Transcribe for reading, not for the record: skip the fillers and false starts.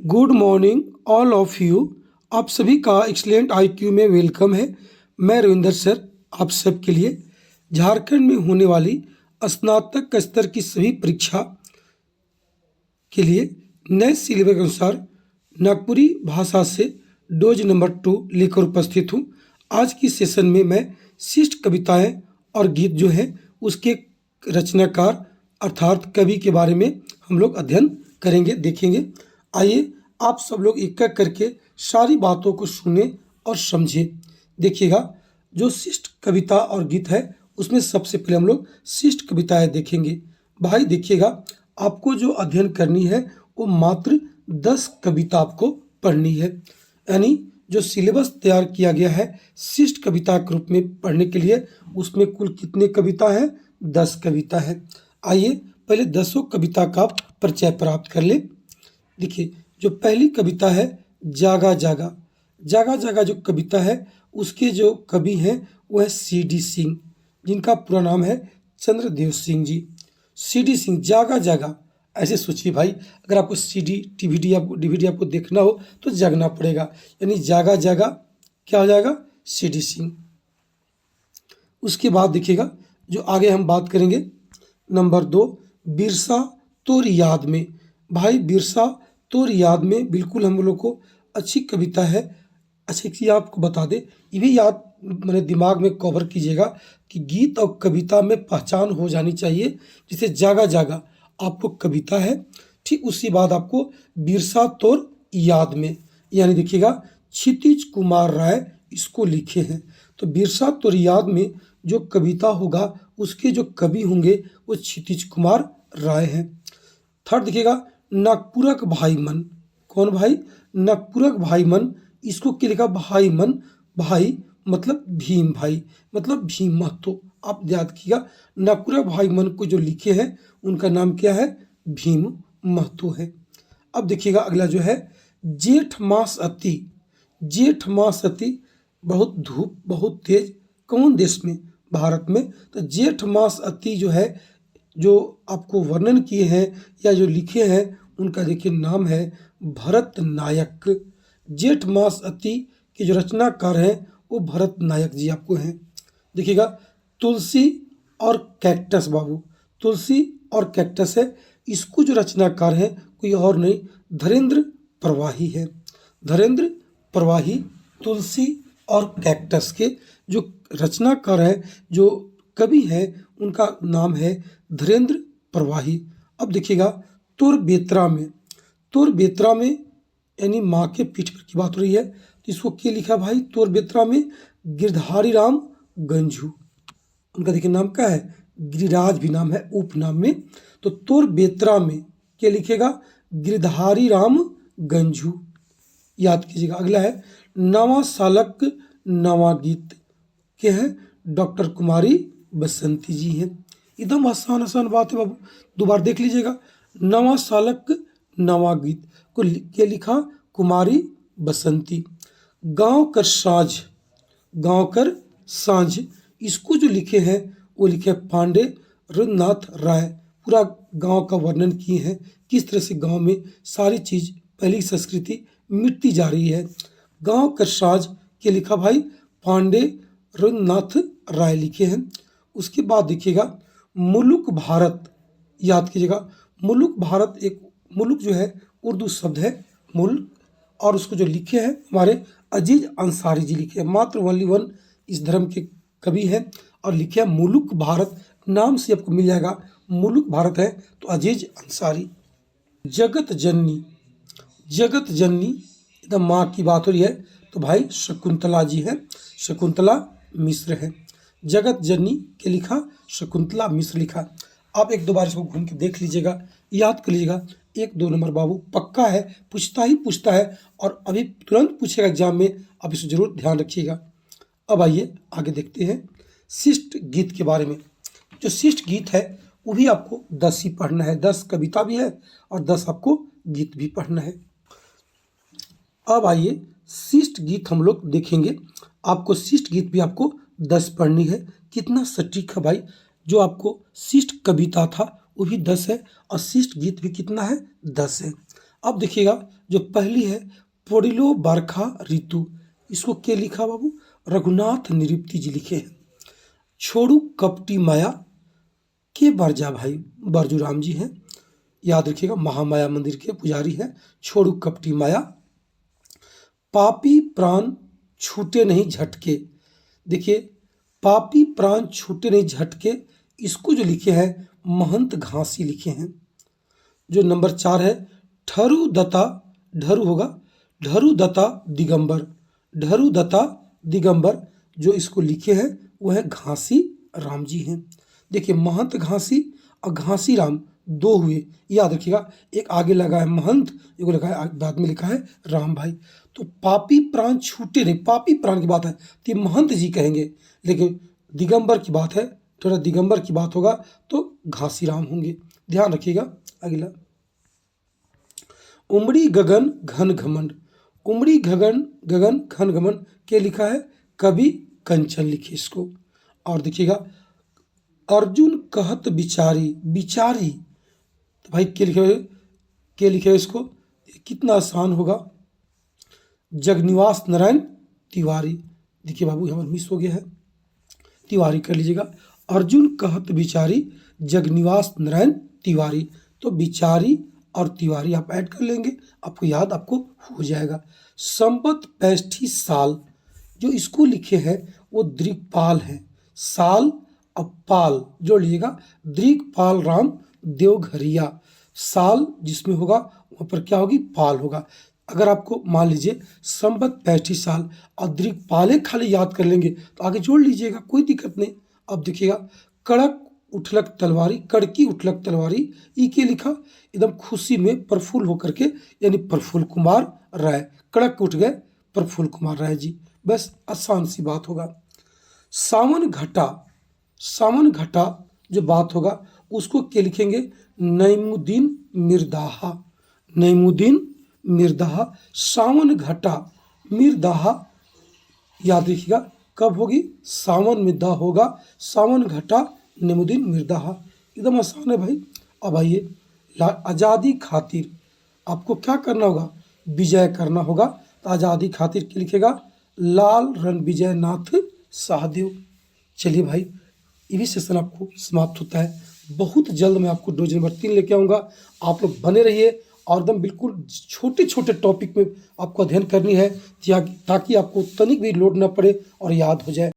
Good morning all of you. आप सभी का एक्सलेंट आईक्यू में वेलकम है। मैं रविंदर सर आप सबके लिए झारखंड में होने वाली स्नातक स्तर की सभी परीक्षा के लिए नए सिलेबस के अनुसार नागपुरी भाषा से डोज नंबर 2 लेकर उपस्थित हूँ। आज की सेशन में मैं शिष्ट कविताएं और गीत जो है उसके रचनाकार अर्थात कवि के बारे में हम लोग अध्ययन करेंगे, देखेंगे। आइए आप सब लोग एक एक करके सारी बातों को सुने और समझे। देखिएगा, जो शिष्ट कविता और गीत है उसमें सबसे पहले हम लोग शिष्ट कविताएं देखेंगे। भाई देखिएगा, आपको जो अध्ययन करनी है वो मात्र 10 कविता आपको पढ़नी है। यानी जो सिलेबस तैयार किया गया है शिष्ट कविता के रूप में पढ़ने के लिए, उसमें कुल कितने कविता है? 10 कविता है। आइए पहले 10 कविता का परिचय प्राप्त कर ले। देखिए, जो पहली कविता है जागा जागा। जागा जागा जो कविता है उसके जो कवि हैं वो है सी.डी. सिंह, जिनका पूरा नाम है चंद्रदेव सिंह जी। सी.डी. सिंह, जागा जागा। ऐसे सोचिए भाई, अगर आपको सीडी डीवीडी आपको देखना हो तो जागना पड़ेगा, यानी जागा जागा क्या हो जाएगा? सी.डी. सिंह। उसके बाद देखिएगा, जो आगे हम बात करेंगे नंबर 2, बिरसा तोर याद में। भाई बिरसा तोर याद में बिल्कुल हम लोग को अच्छी कविता है। अच्छा एक चीज़ आपको बता दे, ये भी याद मेरे दिमाग में कवर कीजिएगा कि गीत और कविता में पहचान हो जानी चाहिए। जैसे जागा जागा आपको कविता है, ठीक उसी बाद आपको बिरसा तोर याद में, यानी देखिएगा क्षितिज कुमार राय इसको लिखे हैं। तो बिरसा तोर याद में जो कविता होगा उसके जो कवि होंगे वो क्षितिज कुमार राय हैं। थर्ड देखिएगा, नागपुरक भाई मन। कौन भाई? नागपुरक भाई मन। इसको क्या लिखा? भाई मन। भाई मतलब भीम, भाई मतलब भीम महतो। आप याद कीजिएगा, नागपुरक भाई मन को जो लिखे हैं उनका नाम क्या है? भीम महतो है। अब देखिएगा अगला जो है जेठ मास अति। जेठ मास अति, बहुत धूप बहुत तेज। कौन देश में? भारत में। तो जेठ मास अति जो है, जो आपको वर्णन किए हैं या जो लिखे हैं उनका देखिए नाम है भरत नायक। जेठ मास अति के जो रचनाकार हैं वो भरत नायक जी आपको हैं। देखिएगा, तुलसी और कैक्टस। बाबू, तुलसी और कैक्टस है, इसको जो रचनाकार है कोई और नहीं, धीरेन्द्र प्रवाही है। धीरेन्द्र प्रवाही तुलसी और कैक्टस के जो रचनाकार है, जो कवि है, उनका नाम है धीरेन्द्र प्रवाही। अब देखिएगा तुर बेत्रा में। तुर बेत्रा में यानी माँ के पीठ पर की बात हो रही है, तो इसको क्या लिखा भाई? तुर बेत्रा में गिरधारी राम गंझू, उनका देखिए नाम क्या है? गिरिराज भी नाम है उपनाम में। तो तुर बेत्रा में क्या लिखेगा? गिरधारी राम गंझू, याद कीजिएगा। अगला है नवा सालक नवा गीत, क्या है? डॉक्टर कुमारी बसंती जी हैं। एकदम आसान आसान बात है बाबू, दोबारा देख लीजिएगा। नवा सालक नवा गीत को क्या लिखा? कुमारी बसंती। गांव कर साँझ, गांव कर साँझ, इसको जो लिखे हैं वो लिखे पांडे रघुनाथ राय। पूरा गांव का वर्णन किए हैं, किस तरह से गांव में सारी चीज़ पहली संस्कृति मिटती जा रही है। गांव कर साँझ के लिखा भाई पांडे रघुनाथ राय लिखे हैं। उसके बाद देखिएगा मुलुक भारत, याद कीजिएगा। मुलुक भारत, एक मुलुक जो है उर्दू शब्द है मुल्क, और उसको जो लिखे हैं हमारे अजीज अंसारी जी लिखे हैं। मात्र ओनली वन इस धर्म के कवि हैं और लिखे हैं मुलुक भारत, नाम से आपको मिल जाएगा। मुलुक भारत है तो अजीज अंसारी। जगत जननी, जगत जननी एकदम माँ की बात हो रही है तो भाई शकुंतला जी हैं, शकुंतला मिश्र है। जगत जननी के लिखा शकुंतला मिश्र लिखा। आप एक दो बार इसको घूम के देख लीजिएगा, याद कर लीजिएगा। 1-2 नंबर बाबू पक्का है, पूछता ही पूछता है और अभी तुरंत पूछेगा एग्जाम में, आप इसे जरूर ध्यान रखिएगा। अब आइए आगे देखते हैं शिष्ट गीत के बारे में। जो शिष्ट गीत है वो भी आपको 10 ही पढ़ना है, 10 कविता भी है और 10 आपको गीत भी पढ़ना है। अब आइए शिष्ट गीत हम लोग देखेंगे। आपको शिष्ट गीत भी आपको 10 पढ़नी है। कितना सटीक है भाई, जो आपको शिष्ट कविता था वो भी 10 है और शिष्ट गीत भी कितना है? 10 है। अब देखिएगा जो पहली है पोडिलो बरखा ऋतु, इसको क्या लिखा बाबू? रघुनाथ निरुक्ति जी लिखे हैं। छोड़ू कपटी माया के बरजा भाई बरजूराम जी हैं, याद रखिएगा, महामाया मंदिर के पुजारी हैं। छोड़ू कपटी माया, पापी प्राण छूटे नहीं झटके, देखिए पापी प्राण छूटे नहीं झटके, इसको जो लिखे हैं महंत घासी लिखे हैं। जो नंबर 4 है ठरू दत्ता, ढरू होगा, ढरू दत्ता दिगंबर, ढरू दत्ता दिगंबर, जो इसको लिखे हैं वो है घासी राम जी हैं। देखिए महंत घासी और घासी राम दो हुए, याद रखिएगा, एक आगे लगा है महंत, एक लगा है बाद में लिखा है राम भाई। तो पापी प्राण छूटे नहीं, पापी प्राण की बात है तो ये महंत जी कहेंगे, लेकिन दिगंबर की बात है, थोड़ा दिगंबर की बात होगा तो घासी राम होंगे, ध्यान रखिएगा। अगला उमड़ी गगन घन घमंड, उमड़ी गगन गगन घन घमंड के लिखा है कवि कंचन लिखे इसको। और देखिएगा अर्जुन कहत बिचारी, बिचारी तो भाई के लिखे इसको, कितना आसान होगा, जगनिवास नारायण तिवारी। देखिए बाबू यहाँ मिस हो गया है, तिवारी कर लीजिएगा। अर्जुन कहत बिचारी जगनिवास नारायण तिवारी, तो बिचारी और तिवारी आप ऐड कर लेंगे, आपको याद आपको हो जाएगा। संबत 65 साल, जो इसको लिखे हैं वो दृक्पाल है, साल और पाल जोड़ लीजिएगा, दृक्पाल राम देवघरिया, साल जिसमें होगा वहाँ पर क्या होगी? पाल होगा। अगर आपको मान लीजिए संबत 65 साल और दृक्पाले खाली याद कर लेंगे तो आगे जोड़ लीजिएगा, कोई दिक्कत नहीं। अब देखिएगा कड़क उठलक तलवारी, कड़की उठलक तलवारी, ई के लिखा एकदम खुशी में प्रफुल्ल होकर के, यानी प्रफुल्ल कुमार राय, कड़क उठ गए प्रफुल्ल कुमार राय जी, बस आसान सी बात होगा। सावन घटा, सावन घटा जो बात होगा उसको क्या लिखेंगे? नईमुद्दीन मिर्दाहा, नईमुद्दीन मिर्दाहा, सावन घटा मिर्दाहा, याद रखिएगा कब होगी? सावन में दा होगा, सावन घटा नईमुद्दीन मिर्दाहा, एकदम आसान है भाई। अब आइए आज़ादी खातिर, आपको क्या करना होगा? विजय करना होगा, तो आज़ादी खातिर क्या लिखेगा? लाल रणविजय नाथ सहदेव। चलिए भाई ये भी सेशन आपको समाप्त होता है, बहुत जल्द मैं आपको डोज नंबर 3 लेके आऊँगा, आप लोग बने रहिए और एकदम बिल्कुल छोटे छोटे टॉपिक में आपको अध्ययन करनी है, ताकि आपको तनिक भी लोड ना पड़े और याद हो जाए।